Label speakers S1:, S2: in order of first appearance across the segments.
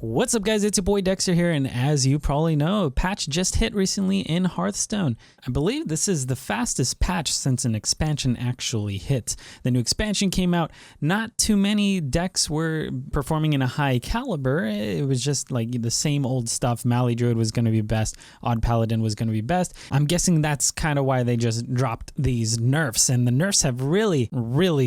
S1: What's up, guys? It's your boy Dekkster here, and as you probably know, a patch just hit recently in Hearthstone. I believe this is the fastest patch since an expansion actually hit. The new expansion came out. Not too many decks were performing in a high caliber. It was just like the same old stuff. Mali Druid was going to be best. Odd Paladin was going to be best. I'm guessing that's kind of why they just dropped these nerfs, and the nerfs have really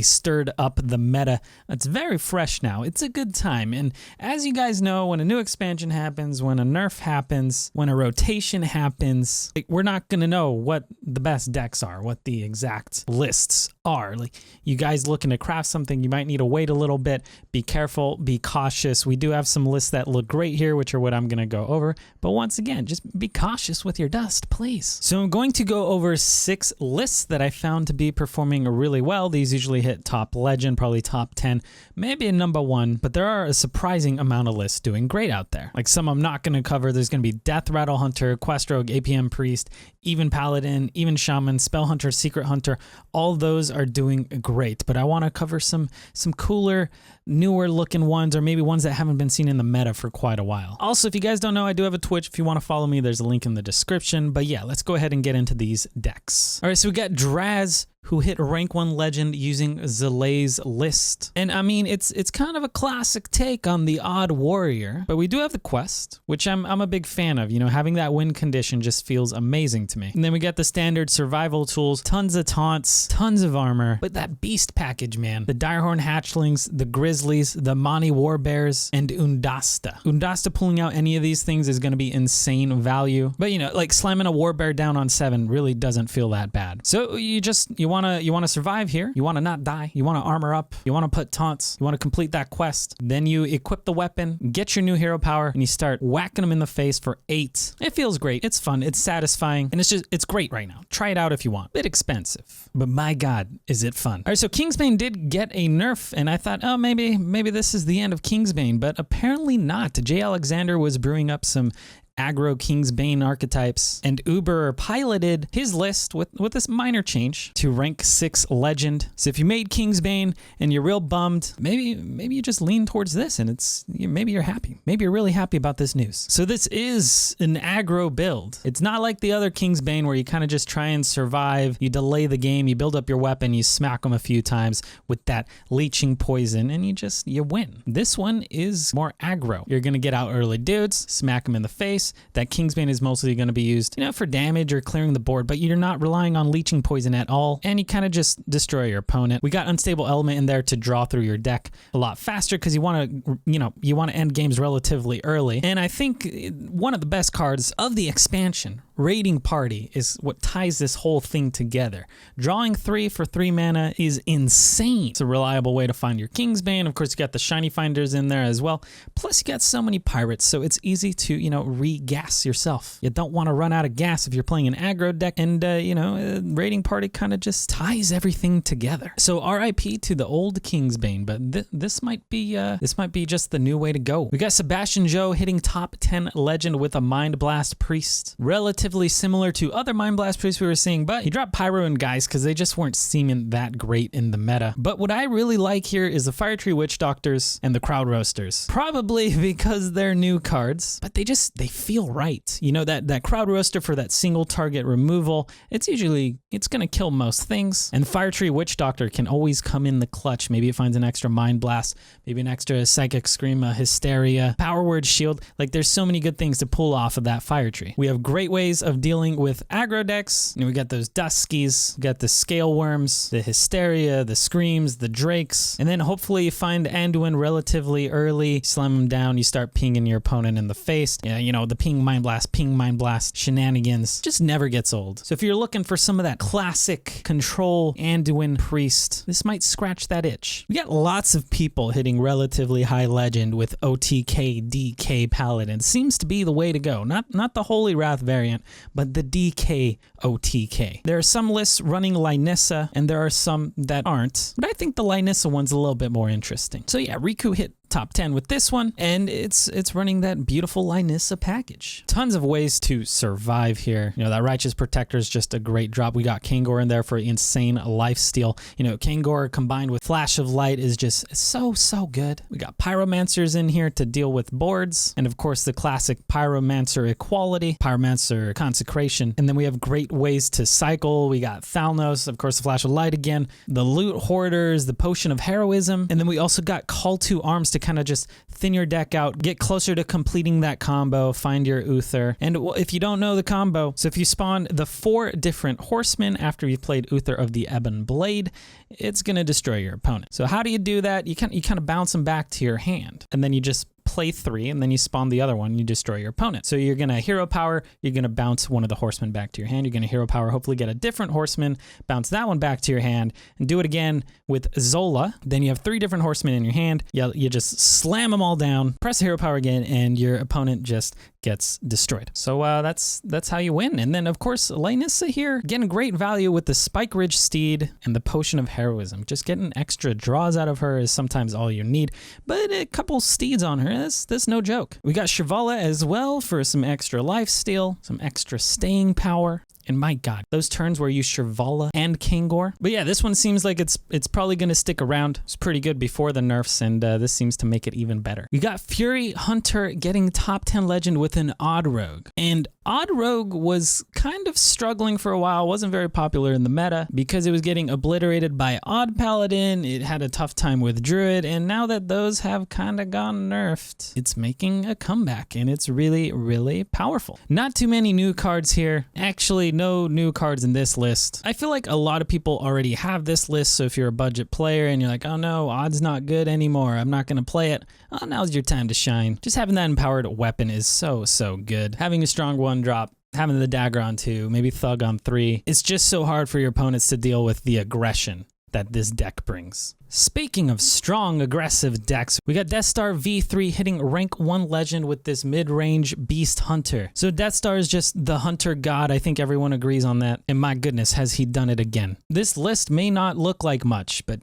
S1: stirred up the meta. It's very fresh now. It's a good time, and as you guys know, when a new expansion happens, when a nerf happens, when a rotation happens, we're not going to know what the best decks are, what the exact lists are. Like, you guys looking to craft something, you might need to wait a little bit. Be careful, be cautious. We do have some lists that look great here, which are what I'm going to go over. But once again, just be cautious with your dust, please. So I'm going to go over 6 lists that I found to be performing really well. These usually hit top legend, probably top 10, maybe a number 1, but there are a surprising amount of lists doing great out there. Like some I'm not going to cover. There's going to be Death Rattle Hunter, Quest Rogue, APM Priest, even Paladin, even Shaman, Spell Hunter, Secret Hunter. All those are doing great, but I want to cover some cooler, newer looking ones, or maybe ones that haven't been seen in the meta for quite a while. Also, if you guys don't know, I do have a Twitch. If you want to follow me, there's a link in the description. But yeah, let's go ahead and get into these decks. All right, so we got Draz, who hit rank 1 legend using Zalae's list. And I mean, it's kind of a classic take on the odd warrior, but we do have the quest, which I'm a big fan of. You know, having that win condition just feels amazing to me. And then we got the standard survival tools, tons of taunts, tons of armor, but that beast package, man. The Direhorn Hatchlings, the Grizzlies, the Mani Warbears, and Undasta. Undasta pulling out any of these things is going to be insane value. But you know, like slamming a Warbear down on 7 really doesn't feel that bad. So you want to survive here. You want to not die. You want to armor up. You want to put taunts. You want to complete that quest. Then you equip the weapon, get your new hero power, and you start whacking them in the face for 8. It feels great. It's fun. It's satisfying. And it's great right now. Try it out if you want. Bit expensive, but my God, is it fun. All right, so Kingsbane did get a nerf, and I thought, oh, maybe this is the end of Kingsbane, but apparently not. Jay Alexander was brewing up some Aggro Kingsbane archetypes, and Uber piloted his list with this minor change to rank 6 legend. So if you made Kingsbane and you're real bummed, maybe you just lean towards this, and maybe you're happy. Maybe you're really happy about this news. So this is an aggro build. It's not like the other Kingsbane where you kind of just try and survive. You delay the game, you build up your weapon, you smack them a few times with that Leeching Poison, and you win. This one is more aggro. You're gonna get out early dudes, smack them in the face. That Kingsbane is mostly going to be used, for damage or clearing the board, but you're not relying on Leeching Poison at all, and you kind of just destroy your opponent. We got Unstable Element in there to draw through your deck a lot faster because you want to end games relatively early. And I think one of the best cards of the expansion, Raiding Party, is what ties this whole thing together. Drawing 3 for 3 mana is insane. It's a reliable way to find your Kingsbane. Of course, you got the Shiny Finders in there as well. Plus, you got so many pirates, so it's easy to, re-gas yourself. You don't want to run out of gas if you're playing an aggro deck, and, Raiding Party kind of just ties everything together. So RIP to the old Kingsbane, but this might be just the new way to go. We got SebastianJo hitting top 10 legend with a Mind Blast Priest. Relatively similar to other Mind Blast Priests we were seeing, but he dropped Pyro and Geist because they just weren't seeming that great in the meta. But what I really like here is the Fire Tree Witch Doctors and the Crowd Roasters. Probably because they're new cards, but they feel right. That Crowd Roaster for that single target removal, it's going to kill most things. And Fire Tree Witch Doctor can always come in the clutch. Maybe it finds an extra Mind Blast, maybe an extra Psychic Scream, Hysteria, Power Word Shield. Like, there's so many good things to pull off of that Fire Tree. We have great ways of dealing with aggro decks. We got those Duskies, we got the Scale Worms, the Hysteria, the Screams, the Drakes, and then hopefully you find Anduin relatively early, slam them down, you start pinging your opponent in the face. Yeah, the ping Mind Blast shenanigans just never gets old. So if you're looking for some of that classic control Anduin Priest, this might scratch that itch. We got lots of people hitting relatively high legend with OTK DK Paladin. Seems to be the way to go. Not the Holy Wrath variant, but the DK OTK. There are some lists running Lynissa, and there are some that aren't, but I think the Lynissa one's a little bit more interesting. So yeah, Riku hit top 10 with this one, and it's running that beautiful Lynissa package. Tons of ways to survive here. You know, that Righteous Protector is just a great drop. We got Kangor in there for insane lifesteal. You know, Kangor combined with Flash of Light is just so good. We got Pyromancers in here to deal with boards, and of course the classic Pyromancer Equality, Pyromancer Consecration, and then we have great ways to cycle. We got Thalnos, of course the Flash of Light again, the Loot Hoarders, the Potion of Heroism, and then we also got Call to Arms to kind of just thin your deck out, get closer to completing that combo, find your Uther. And if you don't know the combo, so if you spawn the 4 different horsemen after you've played Uther of the Ebon Blade, it's going to destroy your opponent. So how do you do that? You kind of bounce them back to your hand, and then you just play 3, and then you spawn the other one, and you destroy your opponent. So you're going to hero power, you're going to bounce one of the horsemen back to your hand, you're going to hero power, hopefully get a different horseman, bounce that one back to your hand, and do it again with Zola. Then you have 3 different horsemen in your hand, you just slam them all down, press hero power again, and your opponent just gets destroyed. So that's how you win. And then of course Lynissa here, getting great value with the Spike Ridge Steed and the Potion of Heroism. Just getting extra draws out of her is sometimes all you need, but a couple steeds on her, that's no joke. We got Shivala as well for some extra lifesteal, some extra staying power. And my God, those turns where you Shivala and Kangor. But yeah, this one seems like it's probably going to stick around. It's pretty good before the nerfs, and this seems to make it even better. We got Furyhunter getting top 10 legend with an Odd Rogue. And Odd Rogue was kind of struggling for a while, wasn't very popular in the meta because it was getting obliterated by Odd Paladin. It had a tough time with Druid, and now that those have kind of gone nerfed, it's making a comeback, and it's really powerful. Not too many new cards here. Actually, no new cards in this list. I feel like a lot of people already have this list, so if you're a budget player and you're like, oh no, Odd's not good anymore, I'm not going to play it, oh, now's your time to shine. Just having that empowered weapon is so good. Having a strong 1-drop, having the dagger on 2, maybe Thug on 3, it's just so hard for your opponents to deal with the aggression that this deck brings. Speaking of strong, aggressive decks, we got Dekkster V3 hitting rank 1 legend with this mid-range Beast Hunter. So Dekkster is just the hunter god. I think everyone agrees on that. And my goodness, has he done it again. This list may not look like much, but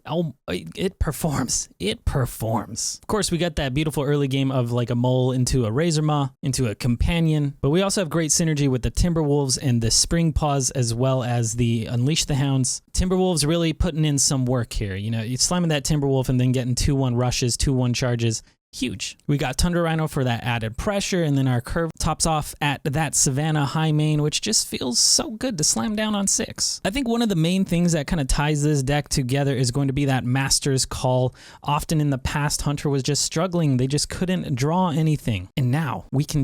S1: oh, it performs. It performs. Of course, we got that beautiful early game of like a mole into a Razormaw, into a companion, but we also have great synergy with the Timberwolves and the Spring Paws, as well as the Unleash the Hounds. Timberwolves really putting in some work here. You know, you're slamming that Timberwolf and then getting 2-1 rushes, 2-1 charges. Huge. We got Tundra Rhino for that added pressure, and then our curve tops off at that Savannah High Main, which just feels so good to slam down on 6. I think one of the main things that kind of ties this deck together is going to be that Master's Call. Often in the past, Hunter was just struggling. They just couldn't draw anything. And now we can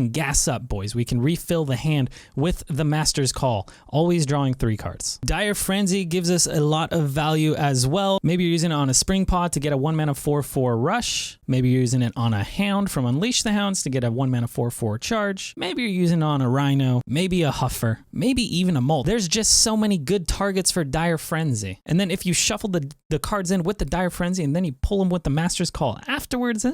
S1: gas up, boys. We can refill the hand with the Master's Call, always drawing 3 cards. Dire Frenzy gives us a lot of value as well. Maybe you're using it on a Spring Paw to get a 1-mana 4/4 rush. Maybe you're using it on a Hound from Unleash the Hounds to get a 1-mana 4/4 charge. Maybe you're using it on a Rhino, maybe a Huffer, maybe even a Mole. There's just so many good targets for Dire Frenzy. And then if you shuffle the cards in with the Dire Frenzy and then you pull them with the Master's Call afterwards,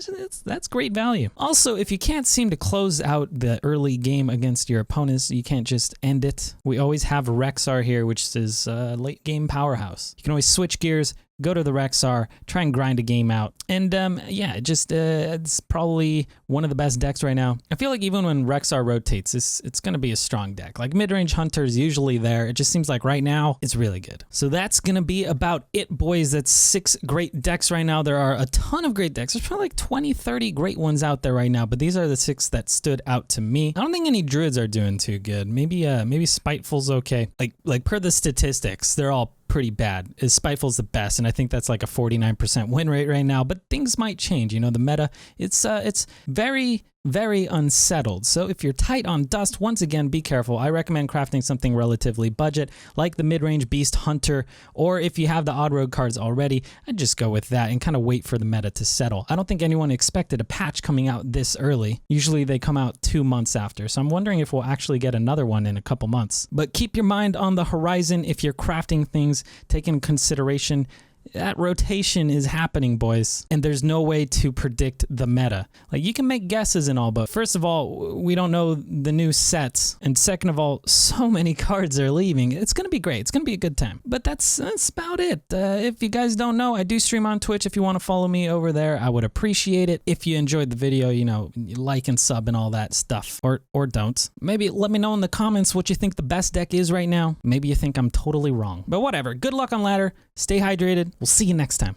S1: that's great value. Also, if you can't seem to close out the early game against your opponents, you can't just end it. We always have Rexar here, which is a late game powerhouse. You can always switch gears, go to the Rexar, try and grind a game out. And yeah, it's probably one of the best decks right now. I feel like even when Rexar rotates, it's going to be a strong deck. Like mid-range Hunter is usually there. It just seems like right now it's really good. So that's going to be about it, boys. That's 6 great decks right now. There are a ton of great decks. There's probably like 20, 30 great ones out there right now, but these are the 6 that stood out to me. I don't think any Druids are doing too good. Maybe Spiteful's okay. Like per the statistics, they're all pretty bad. Spiteful's the best, and I think that's like a 49% win rate right now, but things might change. You know, the meta, it's very unsettled. So if you're tight on dust, once again, be careful. I recommend crafting something relatively budget, like the mid-range Beast Hunter, or if you have the Odd Rogue cards already, I'd just go with that and kind of wait for the meta to settle. I don't think anyone expected a patch coming out this early. Usually they come out 2 months after, so I'm wondering if we'll actually get another one in a couple months. But keep your mind on the horizon if you're crafting things. Take into consideration That rotation is happening, boys, and there's no way to predict the meta. Like, you can make guesses and all, but first of all, we don't know the new sets, and second of all, so many cards are leaving. It's gonna be great. It's gonna be a good time. But that's about it. If you guys don't know, I do stream on Twitch. If you want to follow me over there, I would appreciate it. If you enjoyed the video, you know, like and sub and all that stuff, or don't. Maybe let me know in the comments what you think the best deck is right now. Maybe you think I'm totally wrong, but whatever. Good luck on ladder. Stay hydrated. We'll see you next time.